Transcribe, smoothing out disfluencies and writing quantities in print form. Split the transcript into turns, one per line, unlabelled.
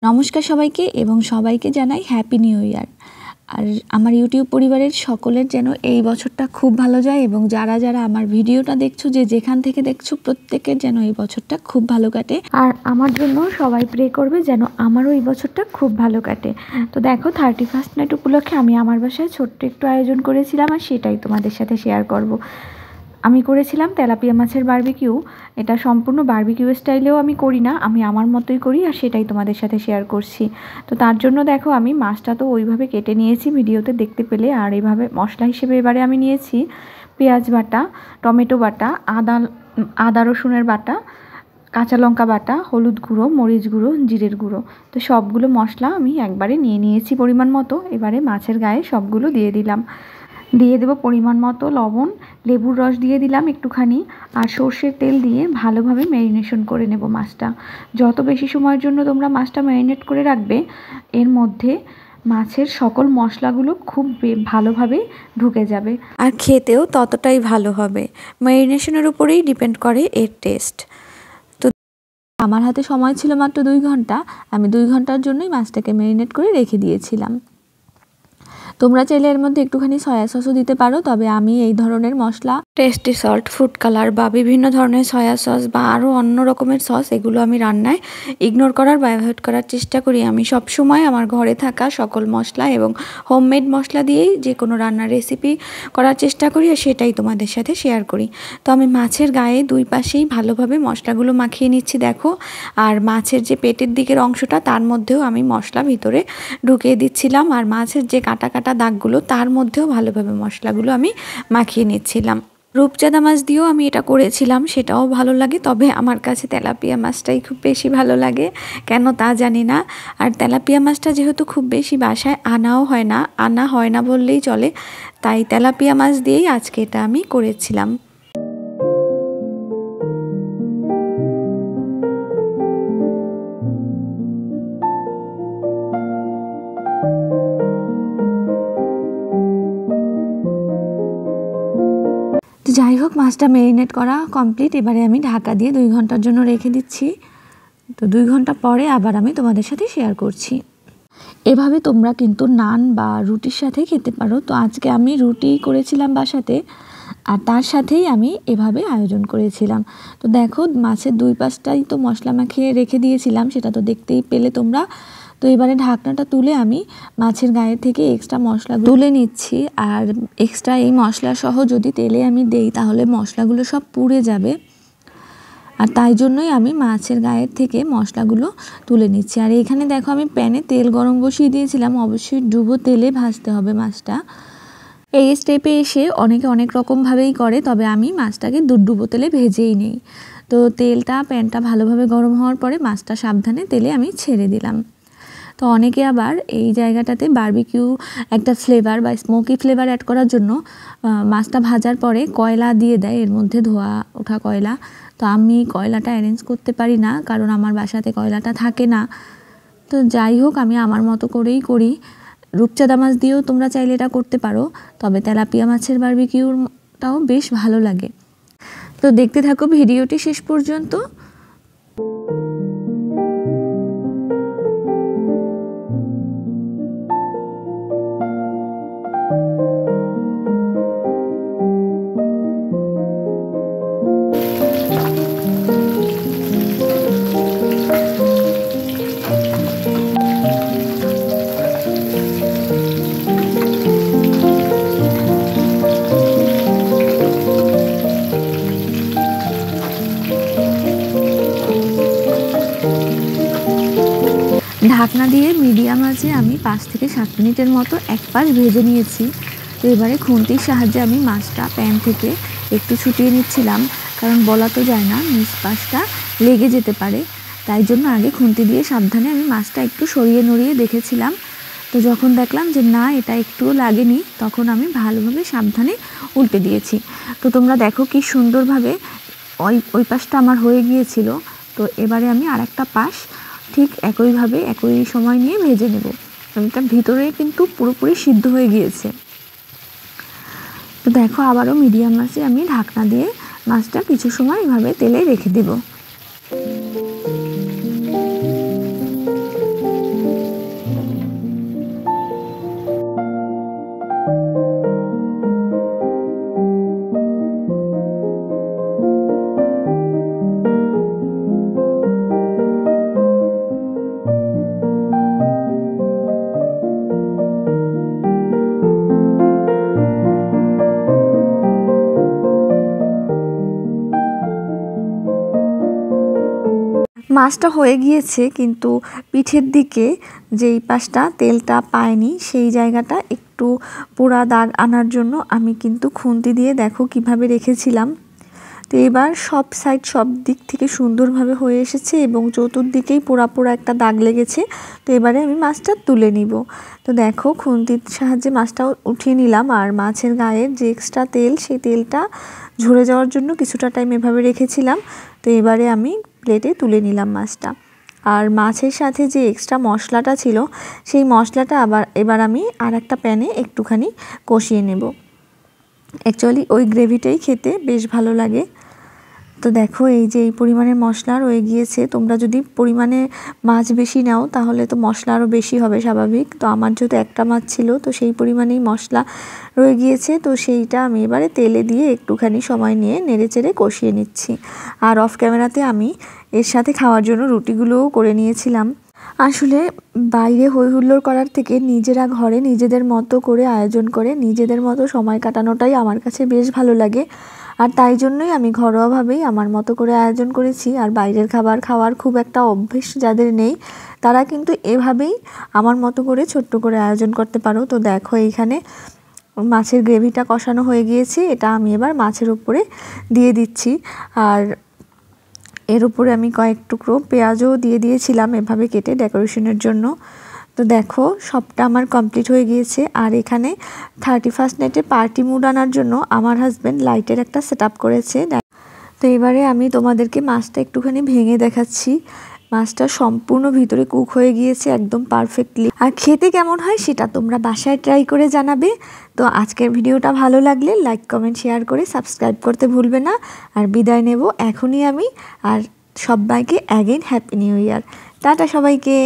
নমস্কার সবাইকে এবং সবাইকে জানাই হ্যাপি নিউ ইয়ার। আর আমার ইউটিউব পরিবারের সকলের যেন এই বছরটা খুব ভালো যায় এবং যারা যারা আমার ভিডিওটা দেখছো যে যেখান থেকে দেখছো প্রত্যেকের যেন এই বছরটা খুব ভালো কাটে। আর আমার জন্য সবাই প্রে করবে যেন আমারও এই বছরটা খুব ভালো কাটে। তো দেখো 31st নাইট উপলক্ষে আমি আমার বাসায় ছোট্ট একটু আয়োজন করেছিলাম আর সেটাই তোমাদের সাথে শেয়ার করব। আমি করেছিলাম তেলাপিয়া মাছের বারবিকিউ। এটা সম্পূর্ণ বারবিকিউ স্টাইলেও আমি করি না, আমি আমার মতোই করি আর সেটাই তোমাদের সাথে শেয়ার করছি। তো তার জন্য দেখো আমি মাছটা তো ওইভাবে কেটে নিয়েছি, ভিডিওতে দেখতে পেলে। আর এইভাবে মশলা হিসেবে এবারে আমি নিয়েছি পেঁয়াজ বাটা, টমেটো বাটা, আদা রসুনের বাটা, কাঁচা লঙ্কা বাটা, হলুদ গুঁড়ো, মরিচ গুঁড়ো, জিরের গুঁড়ো। তো সবগুলো মশলা আমি একবারে নিয়ে নিয়েছি পরিমাণ মতো। এবারে মাছের গায়ে সবগুলো দিয়ে দিলাম। দিয়ে দেবো পরিমাণ মতো লবণ, লেবুর রস দিয়ে দিলাম একটুখানি, আর সর্ষের তেল দিয়ে ভালোভাবে ম্যারিনেশন করে নেব মাছটা। যত বেশি সময়ের জন্য তোমরা মাছটা ম্যারিনেট করে রাখবে, এর মধ্যে মাছের সকল মশলাগুলো খুব ভালোভাবে ঢুকে যাবে আর খেতেও ততটাই ভালো হবে। ম্যারিনেশনের উপরেই ডিপেন্ড করে এর টেস্ট। তো আমার হাতে সময় ছিল মাত্র 2 ঘন্টা, আমি 2 ঘন্টার জন্যই মাছটাকে ম্যারিনেট করে রেখে দিয়েছিলাম। তোমরা চাইলে এর মধ্যে একটুখানি সয়া সসও দিতে পারো, তবে আমি এই ধরনের মশলা, টেস্টি সল্ট, ফুড কালার বা বিভিন্ন ধরনের সয়া সস বা আরও অন্য রকমের সস, এগুলো আমি রান্নায় ইগনোর করার বা অ্যাভয়েড করার চেষ্টা করি। আমি সব সময় আমার ঘরে থাকা সকল মশলা এবং হোমমেড মশলা দিয়েই যে কোনো রান্নার রেসিপি করার চেষ্টা করি আর সেটাই তোমাদের সাথে শেয়ার করি। তো আমি মাছের গায়ে দুই পাশেই ভালোভাবে মশলাগুলো মাখিয়ে নিচ্ছি দেখো। আর মাছের যে পেটের দিকের অংশটা তার মধ্যেও আমি মশলা ভিতরে ঢুকিয়ে দিচ্ছিলাম, আর মাছের যে কাটা কাটা দাগগুলো তার মধ্যেও ভালোভাবে মশলাগুলো আমি মাখিয়ে নিচ্ছিলাম। রূপচাঁদা মাছ দিয়েও আমি এটা করেছিলাম, সেটাও ভালো লাগে, তবে আমার কাছে তেলাপিয়া মাছটাই খুব বেশি ভালো লাগে, কেন তা জানি না। আর তেলাপিয়া মাছটা যেহেতু খুব বেশি বাসায় আনা হয় না বললেই চলে, তাই তেলাপিয়া মাছ দিয়েই আজকে এটা আমি করেছিলাম। যাই হোক, মাছটা ম্যারিনেট করা কমপ্লিট। এবারে আমি ঢাকা দিয়ে 2 ঘন্টার জন্য রেখে দিচ্ছি। তো 2 ঘন্টা পরে আবার আমি তোমাদের সাথে শেয়ার করছি। এভাবে তোমরা কিন্তু নান বা রুটির সাথে খেতে পারো। তো আজকে আমি রুটি করেছিলাম বাসাতে, আর তার সাথেই আমি এভাবে আয়োজন করেছিলাম। তো দেখো মাছের 2 পাশটাই তো মশলা মাখিয়ে রেখে দিয়েছিলাম, সেটা তো দেখতেই পেলে তোমরা। তো এবারে ঢাকনাটা তুলে আমি মাছের গায়ে থেকে এক্সট্রা মশলা তুলে নিচ্ছি। আর এক্সট্রা এই মশলা সহ যদি তেলে আমি দেই তাহলে মশলাগুলো সব পুড়ে যাবে, আর তাই জন্যই আমি মাছের গায়ের থেকে মশলাগুলো তুলে নিচ্ছি। আর এখানে দেখো আমি প্যানে তেল গরম বসিয়ে দিয়েছিলাম, অবশ্যই ডুবো তেলে ভাজতে হবে মাছটা। এই স্টেপে এসে অনেকে অনেক রকমভাবেই করে, তবে আমি মাছটাকে ডুবো তেলে ভেজেই নেই। তো প্যানটা ভালোভাবে গরম হওয়ার পরে মাছটা সাবধানে তেলে আমি ছেড়ে দিলাম। তো অনেকে আবার এই জায়গাটাতে বারবিকিউ একটা ফ্লেভার বা স্মোকি ফ্লেভার অ্যাড করার জন্য মাছটা ভাজার পরে কয়লা দিয়ে দেয়, এর মধ্যে ধোয়া ওঠা কয়লা। তো আমি কয়লাটা অ্যারেঞ্জ করতে পারি না, কারণ আমার বাসাতে কয়লাটা থাকে না। তো যাই হোক, আমি আমার মতো করেই করি। রূপচাঁদা মাছ দিয়েও তোমরা চাইলে এটা করতে পারো, তবে তেলাপিয়া মাছের বারবিকিউটাও বেশ ভালো লাগে। তো দেখতে থাকো ভিডিওটি শেষ পর্যন্ত। ঢাকনা দিয়ে মিডিয়াম আঁচে আমি 5 থেকে 7 মিনিটের মতো এক পাশ ভেজে নিয়েছি। তো এবারে খুন্তির সাহায্যে আমি মাছটা প্যান থেকে একটু ছুটিয়ে নিচ্ছিলাম, কারণ বলা তো যায় না, নিচ পাশটা লেগে যেতে পারে। তাই জন্য আগে খুন্তি দিয়ে সাবধানে আমি মাছটা একটু সরিয়ে নড়িয়ে দেখেছিলাম। তো যখন দেখলাম যে না, এটা একটুও লাগেনি, তখন আমি ভালোভাবে সাবধানে উল্টে দিয়েছি। তো তোমরা দেখো কি সুন্দরভাবে ওই পাশটা আমার হয়ে গিয়েছিল। তো এবারে আমি আরেকটা পাশ ঠিক একইভাবে একই সময় নিয়ে ভেজে নেব। এটা ভিতরে কিন্তু পুরোপুরি সিদ্ধ হয়ে গিয়েছে। তো দেখো আবারও মিডিয়াম আঁচে আমি ঢাকনা দিয়ে মাছটা কিছু সময় এভাবে তেলে রেখে দেব। মাছটা হয়ে গিয়েছে, কিন্তু পিঠের দিকে যেই পাশটা তেলটা পায়নি সেই জায়গাটা একটু পোড়া দাগ আনার জন্য আমি কিন্তু খুন্তি দিয়ে দেখো কিভাবে রেখেছিলাম। তো এবার সব সাইড সব দিক থেকে সুন্দরভাবে হয়ে এসেছে এবং চতুর্দিকেই পোড়া পোড়া একটা দাগ লেগেছে। তো এবারে আমি মাছটা তুলে নিব। তো দেখো খুন্তির সাহায্যে মাছটা উঠিয়ে নিলাম, আর মাছের গায়ের যে এক্সট্রা তেল সেই তেলটা ঝরে যাওয়ার জন্য কিছুটা টাইম এভাবে রেখেছিলাম। তো এবারে আমি প্লেটে তুলে নিলাম মাছটা। আর মাছের সাথে যে এক্সট্রা মশলাটা ছিল সেই মশলাটা এবার আমি আর একটা প্যানে একটুখানি কষিয়ে নেব। অ্যাকচুয়ালি ওই গ্রেভিটাই খেতে বেশ ভালো লাগে। তো দেখো এই যে এই পরিমাণের মশলা রয়ে গিয়েছে। তোমরা যদি পরিমাণে মাছ বেশি নাও তাহলে তো মশলা আরও বেশি হবে স্বাভাবিক। তো আমার যেহেতু একটা মাছ ছিল তো সেই পরিমাণেই মশলা রয়ে গিয়েছে। তো সেইটা আমি এবারে তেলে দিয়ে একটুখানি সময় নিয়ে নেড়েচেড়ে কষিয়ে নিচ্ছি। আর অফ ক্যামেরাতে আমি এর সাথে খাওয়ার জন্য রুটিগুলোও করে নিয়েছিলাম। আসলে বাইরে হই হুল্লোড় করার থেকে নিজেরা ঘরে নিজেদের মতো করে আয়োজন করে নিজেদের মতো সময় কাটানোটাই আমার কাছে বেশ ভালো লাগে। আর তাই জন্যই আমি ঘরোয়াভাবেই আমার মতো করে আয়োজন করেছি। আর বাইরের খাবার খাওয়ার খুব একটা অভ্যেস যাদের নেই তারা কিন্তু এভাবেই আমার মতো করে ছোট্ট করে আয়োজন করতে পারো। তো দেখো এইখানে মাছের গ্রেভিটা কষানো হয়ে গিয়েছে, এটা আমি এবার মাছের উপরে দিয়ে দিচ্ছি। আর এর উপরে আমি কয়েক টুকরো পেঁয়াজও দিয়ে দিয়েছিলাম এভাবে কেটে ডেকোরেশনের জন্য। তো দেখো সবটা আমার কমপ্লিট হয়ে গিয়েছে। আর এখানে 31st নাইটে পার্টি মুড আনার জন্য আমার হাজব্যান্ড লাইটের একটা সেট আপ করেছে। তো এবারে আমি তোমাদেরকে মাছটা একটুখানি ভেঙে দেখাচ্ছি। মাছটা সম্পূর্ণ ভিতরে কুক হয়ে গিয়েছে একদম পারফেক্টলি। আর খেতে কেমন হয় সেটা তোমরা বাসায় ট্রাই করে জানাবে। তো আজকের ভিডিওটা ভালো লাগলে লাইক কমেন্ট শেয়ার করে সাবস্ক্রাইব করতে ভুলবে না। আর বিদায় নেব এখনই আমি। আর সবাইকে again happy new year. Tata সবাইকে।